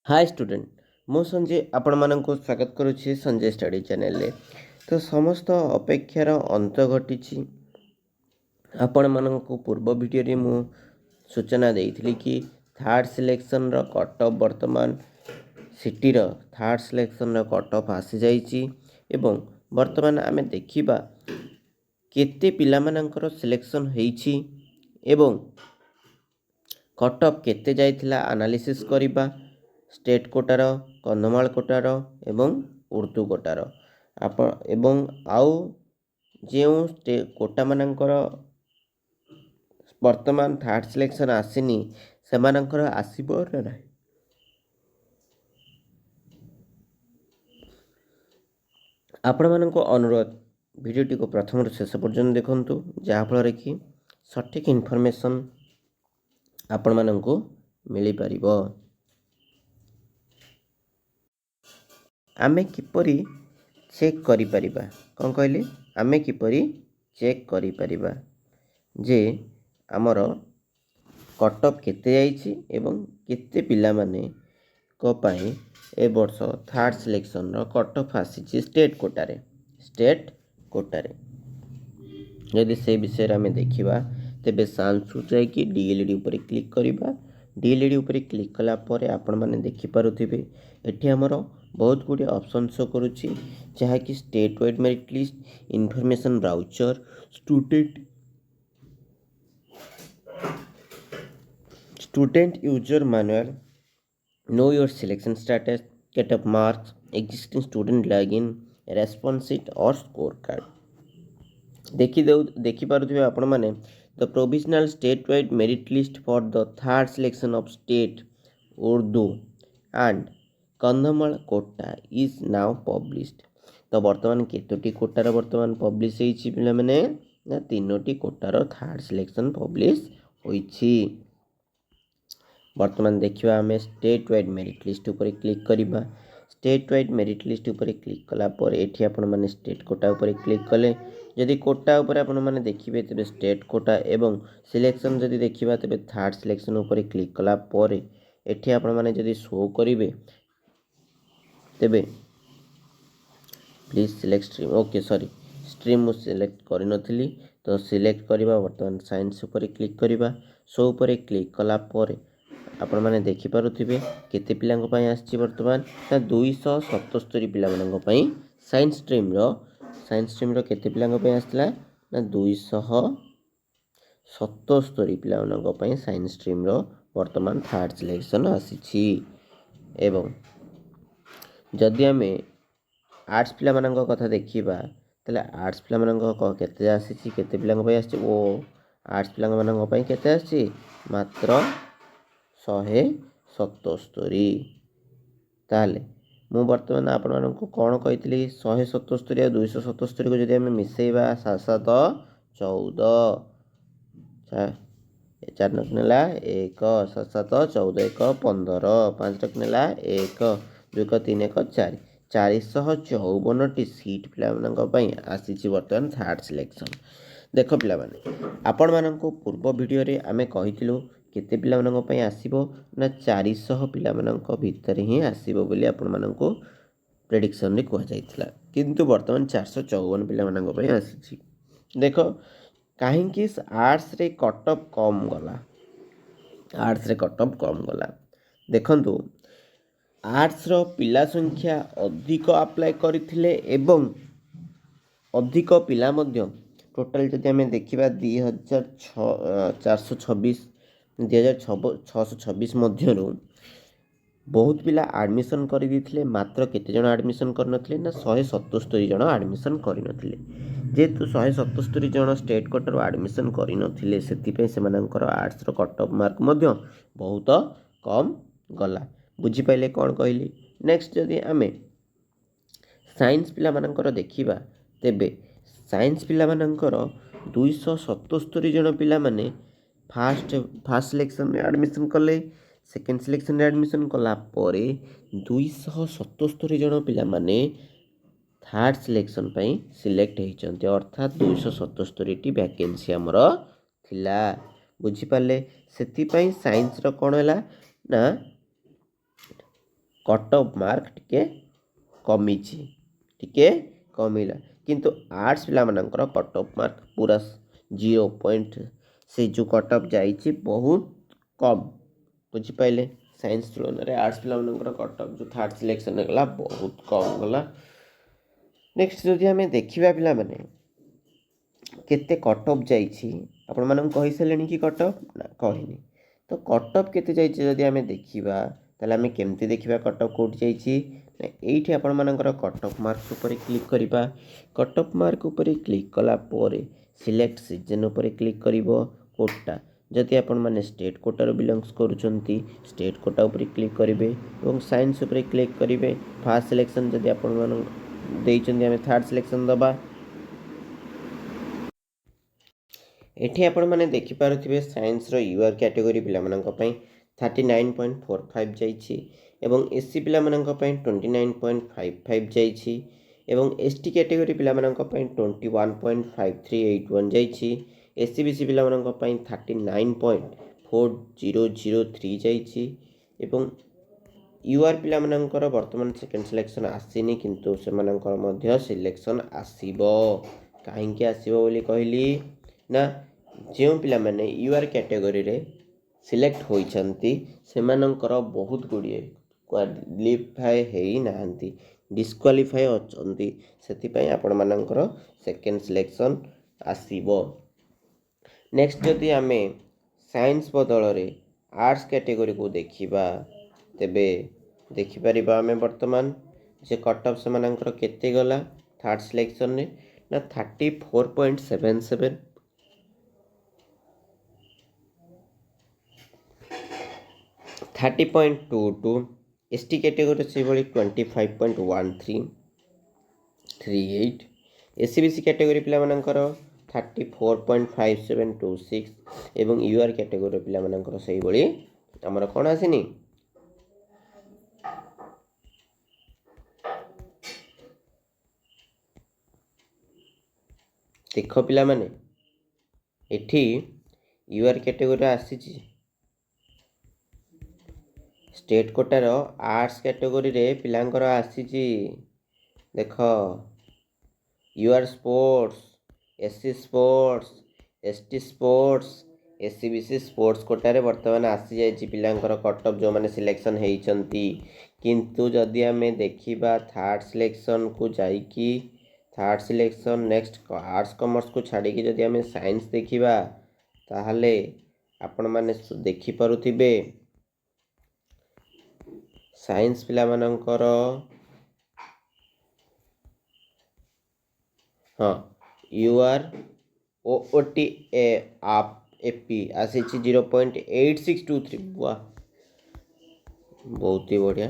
Hi student मु संजय आपण मानक स्वागत करुच्ची संजय स्टडी चैनल रे। तो समस्त अपेक्षार अंत घटी आपण मानक पूर्व वीडियो रे मु सूचना देइथिली कि थर्ड सिलेक्शन रो कट ऑफ वर्तमान सिटी रो थर्ड सिलेक्शन रो कट ऑफ आसी जाइछि एवं वर्तमान आमे देखिबा केते पिला मानकर सिलेक्शन हेइछि एवं कट ऑफ केते जाइथिला एनालिसिस करिबा स्टेट कोटार कंधमाल कोटार एवं उर्दू कोटार एवं आउ जो कोटा मानकर वर्तमान थर्ड सिलेक्शन आसीनी से मानकर आसीबो ना नाही। आपण मानको अनुरोध वीडियोटी को प्रथम शेष पर्यंत देखंतु जहाँफल कि सठिक इनफॉरमेशन आपण मानको मिली परिबो। आमे किपरि चेक करि परिबा कौन कहले आमे किपरि चेक करि परिबा जे आमर कट ऑफ केते जाइछि एवं केते पिला माने को पाए ए वर्ष थर्ड सिलेक्शन रो कट ऑफ आसीछि स्टेट कोटारे यदि से विषय आमे देखिबा तेबे सांसु जाय कि डीएलडी ऊपर क्लिक करिबा। डीएलडी ऊपर क्लिक कला परे आपण माने देखि पारुथिबे एठी हमरो बहुत गुडी ऑप्शन शो करूछि जहा कि state wide merit list information brochure student user manual know your selection status cut off marks existing student login response sheet और स्कोर कार्ड देखि पारुथिबे आपण माने the provisional state wide merit list for the third selection of state Urdu and Kandhamal quota is now published. तो वर्तमान केतोटी कोटार वर्तमान publish होइछि पिला माने ना तीनोटी कोटार थर्ड सिलेक्शन पब्लिश होइछि। वर्तमान देखिबा हमें स्टेट वाइड मेरिट लिस्ट ऊपर क्लिक करिबा। स्टेट वाइड मेरिट लिस्ट ऊपर क्लिक कला पर एठी आपण माने स्टेट कोटा ऊपर क्लिक कले जदि कोटा ऊपर आपण माने देखिबे तबे स्टेट कोटा एवं सिलेक्शन जदि देखिबा तबे थर्ड सिलेक्शन ऊपर क्लिक कला पर एठी आपण माने जदि शो करिवे तेबे please select stream okay sorry stream मु सिलेक्ट करि नथिली तो सिलेक्ट करिबा वर्तमान साइंस ऊपर क्लिक करिबा। सो ऊपर क्लिक कला पर आपण माने देखि पारुथिबे केते पिलांग पई आछि वर्तमान ना 277 पिला मानंग पई साइंस स्ट्रीम रो केते पिलांग पई आछला ना 277 पिला मानंग पई साइंस स्ट्रीम रो वर्तमान थर्ड सिलेक्शन आसीछि। एवं जदि आमे आर्ट्स पिला मानंग कथा देखिबा तले आर्ट्स पिला मानंग केते आसीछि केते पिलांग पई आछि ओ आर्ट्स पिलांग मानंग पई केते आछि मात्र 177। ताले मु वर्तमान आपण मानंको कोन कहितली 177 आ 277 को जदि आमे मिसेइबा 7 14 4 नक नेला 1 7 14 1 15 5 नक नेला 1 2 3 1 4 454 सीट पिला मानंक पई आसीछि वर्तमान थर्ड सिलेक्शन। देख पिला माने आपण मानंको पूर्व वीडियो रे आमे कहितिलु केते पिला मानंक पई आसीबो ना 400 पिला मानंक भीतर ही आसीबो बोली आपण मानंको प्रेडिक्शन रे कहै जाइतला किंतु वर्तमान 454 पिला मानंक पई आसीछि। देखो काहे कि आर्ट्स रे कट ऑफ कम गला देखंतु आर्ट्स रो पिला संख्या अधिक अप्लाई करिथिले एवं अधिक पिला मध्य टोटल जदि हमें देखिबा 2626 मध्यरु बहुत पिला एडमिशन करि दिथिले मात्र केते जण एडमिशन कर नथिले ना 177 जण एडमिशन करि नथिले जेतु 177 जण स्टेट कोटारो एडमिशन करि नथिले सेति पे से मानकर आर्ट्स रो कट ऑफ मार्क मध्य बहुत कम गला बुझी पाइले कौन कहली। नेक्स्ट जदि आमे साइंस पिला मानकर देखिबा तेबे साइंस पिला मानकर 277 जण पिला माने फर्स्ट सिलेक्शन में एडमिशन कले सेकेंड सिलेक्शन में एडमिशन कला परे 277 जण पिला माने थर्ड सिलेक्शन पई सिलेक्ट हेचंती अर्थात 277 टी वैकेंसी हमर थिला बुझी पाले सेति पई साइंस रो कोन हला ना कट ऑफ मार्क टिके कमिछि टिके कमिला किंतु आर्ट्स पिला मानकर कट ऑफ मार्क पूरा 0 पॉइंट से जो कट ऑफ जाइछि बहुत कम बुझिपाइले साइंस तुलन में आर्ट्स पिला मानकर कट ऑफ जो थर्ड सिलेक्शन गला बहुत कम गला। नेक्स्ट जदि आम देखा पिला माने केते कट ऑफ जाइछि आपण मानन कहि सलेनी कि कट ऑफ ना कहिनी तो कट ऑफ केते जाइछि जदि आम देखिबा ताले आम केमती देखिबा कट ऑफ कोट जाइछि एठी आपण मानकर कट ऑफ मार्क ऊपर क्लिक करिबा कट ऑफ मार्क ऊपर क्लिक कला पोरे सिलेक्ट सीजन ऊपर क्लिक करिवो कोटा जदि आपण माने स्टेट कोटा रो बिलोंग्स करूचंती स्टेट कोटा ऊपर क्लिक करिवे एवं साइंस ऊपर क्लिक करिवे फर्स्ट सिलेक्शन जदि आपण माने देइचंदी आम थर्ड सिलेक्शन दबा एठी आपण माने देखि पारुथिबे साइंस रो यूआर कैटेगरी पिला मानक पई 39.45 जाइछि एवं एससी पिला मानक पई 29.55 जाइछि एवं एसटी कैटेगरी पिला मानक पई 21.5381 जाइछि एससी बीसी पिला मानक पई 39.4003 जाइछि एवं यूआर पिला मानकर वर्तमान सेकेंड सिलेक्शन आसीनी किंतु से मानकर मध्य सिलेक्शन आसीबो काहेकि आसीबो बोली कहली ना जो पिला माने यूआर कैटेगरी रे सिलेक्ट होइछंती सेमानंकर बहुत गुड़िए क्वालिफाई हेई नाहंती डिस्क्वालिफाई अछंती सेति पई आपण मानकर सेकेंड सिलेक्शन आसीबो। नेक्स्ट जदि आमे साइंस बदल रे आर्ट्स कैटेगरी को देखिबा तेबे देखि परिबा आमे वर्तमान जे कट ऑफ सेमानंकर केते गला थर्ड सिलेक्शन ने ना 34.77 30.22 एसटी कैटेगरी से भली 25.1338 एससी बीसी कैटेगरी पिला मानकर 34.5726 एवं यूआर कैटेगरी पिला मानकर सही भली हमर कोन आसीनी देख पिला माने एठी यूआर कैटेगरी आसीची स्टेट कोटार आर्ट्स कैटेगरी रे पिलांकर आसीची देख UR sports SC sports ST sports SC BC sports कोटारे वर्तमान आसी जाइछि पिलांकर कट ऑफ जो माने सिलेक्शन हेइचंती किंतु जदि आमे देखिबा थर्ड सिलेक्शन को जाइकी third selection next arts commerce को छाड़ी की जदि आमे साइंस देखिबा ताहले आपण माने देखि पारुथिबे साइंस पिला मानकर हाँ यूआर ओटी आप एपी आसी 0.8623 वाह बहुत ही बढ़िया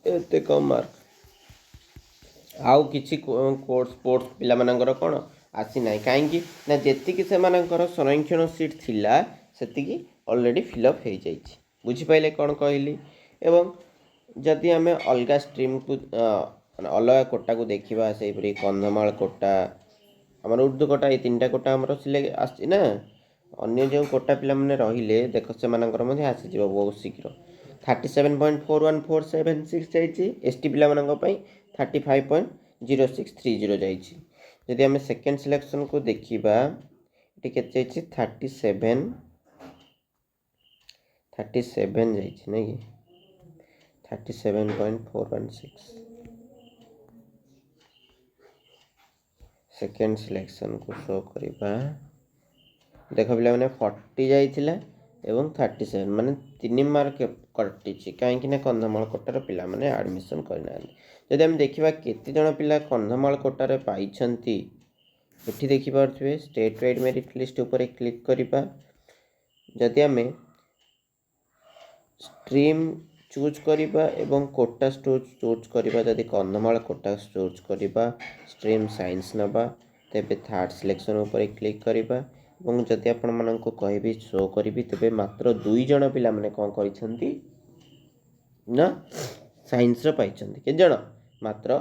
एते कम मार्क आउ किछि कोर्स स्पोर्ट्स पिला मानकर कोन आसी नाही काहेकि ना जेतिकी से मानकर संरक्षण सीट थिला सेतिकी ऑलरेडी फिलअप हो जाइछि बुझी पाइले कोन कहली एवं जदि आमे अलगा स्ट्रीम को अलग कोटा को देखिबा सेही परी कंधमाल कोटा हमर उर्दू कोटा ये तीनटा कोटा हमर सिले आछि ना अन्य जो कोटा पिला माने रहिले देखो से मानकर मध्ये आसी जिवो बहुत शीघ्र 37.41476 जाइछि एसटी पिला मानक पई 35.0630 जाइछि यदि आमे सेकेंड सिलेक्शन को देखिबा एटी केते जाइछि 37 जाइछि नै कि 37.416 सेकेंड सिलेक्शन को शो करिबा देखो पिला माने 40 जाइथिला एवं 37 माने 3 मार्क कटिछि काहेकि ना कंधमाल कोटार पिला माने एडमिशन करना जदि हम देखिबा केते जण पिला कंधमाल कोटार पाइछंती एठी देखि पारथबे स्टेट वाइड मेरिट लिस्ट ऊपर क्लिक करिबा जदि हमें स्ट्रीम चूज करिबा एवं कोटा चूज करिबा जदि कंधमाल कोटा चूज करिबा स्ट्रीम साइंस नबा तेबे थर्ड सिलेक्शन ऊपर क्लिक करिबा एवं जदि आपण माननको कहबी शो करिबी तेबे मात्र 2 जण पिला माने कोन करिसंती ना साइंस रो पाइछंती के जण मात्र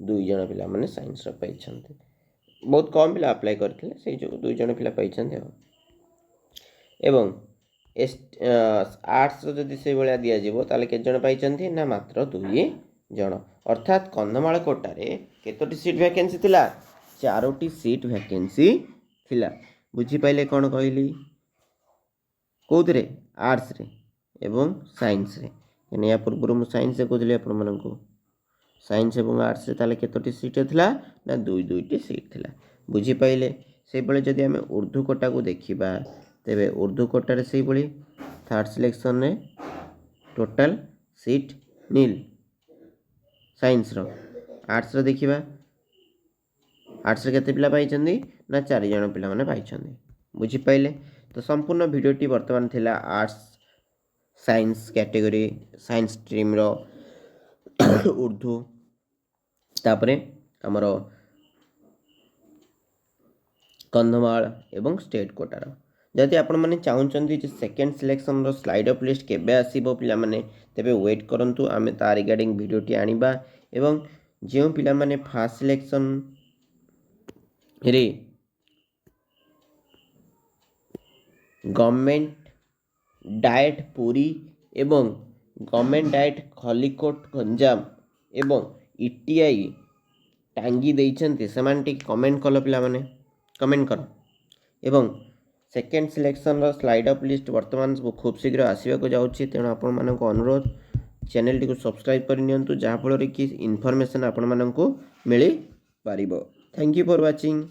2 जण पिला माने साइंस रो पाइछंती बहुत कम पिला अप्लाई करथिले सेही जो 2 जण पिला पाइछंती एवं आर्ट्स जदि से भाया दिज्व ताले केते जण पाइछन्ति ना मात्र 2 जण। अर्थात कंधमाल कोटारे केतोटी सीट वैकेंसी थिला 4टी सीट वैकेंसी थिला। बुझी पाइले कौन कहली कौथरे आर्ट्स रे एवं साइंस रे या पूर्व मुझे साइंस कहली आपको साइंस एवं आर्ट्स रे ताले केतोटी सीट थिला ना 2 सीट थिला। बुझी पाइले से बळे जदि आमे उर्दू कोटा को देखिबा तेबे उर्दू कोटारे से बळे थर्ड सिलेक्शन रे टोटल सीट नील साइंस रो। आर्ट्स रो देखिबा आर्ट्स रे केते पिला पाइछन्ती ना 4 जण पिला माने पाइछन्ती। बुझी पाइले तो संपूर्ण वीडियोटी वर्तमान थिला arts science category science stream रो उर्दू तापरे हमर कंधमाल एवं स्टेट कोटार। जदि आपण माने चाहूचंती जे सेकेंड सिलेक्शन रो स्लाइड अप लिस्ट केबे आसीबो पिला माने तेबे वेट करंतु आमे ता रिगार्डिंग वीडियोटी आनिबा एवं जे पिला माने फर्स्ट सिलेक्शन रे गवर्नमेंट डाएट पुरी एवं गवर्नमेंट डाएट खलिकोट गंजाम एवं ईटीआई टांगी देइछन्ति समान टिक कमेंट कलो पिला माने कमेंट कर एवं सेकेंड सिलेक्शन रो स्लाइड अप लिस्ट वर्तमान खूब शीघ्र आसवा को जाउछि। तेणु आपण मानक अनुरोध चैनल टी को सब्सक्राइब कर नियंतु जहाँ फल कि इनफॉरमेशन आपण मानक मिली पारिबो। Thank you for watching.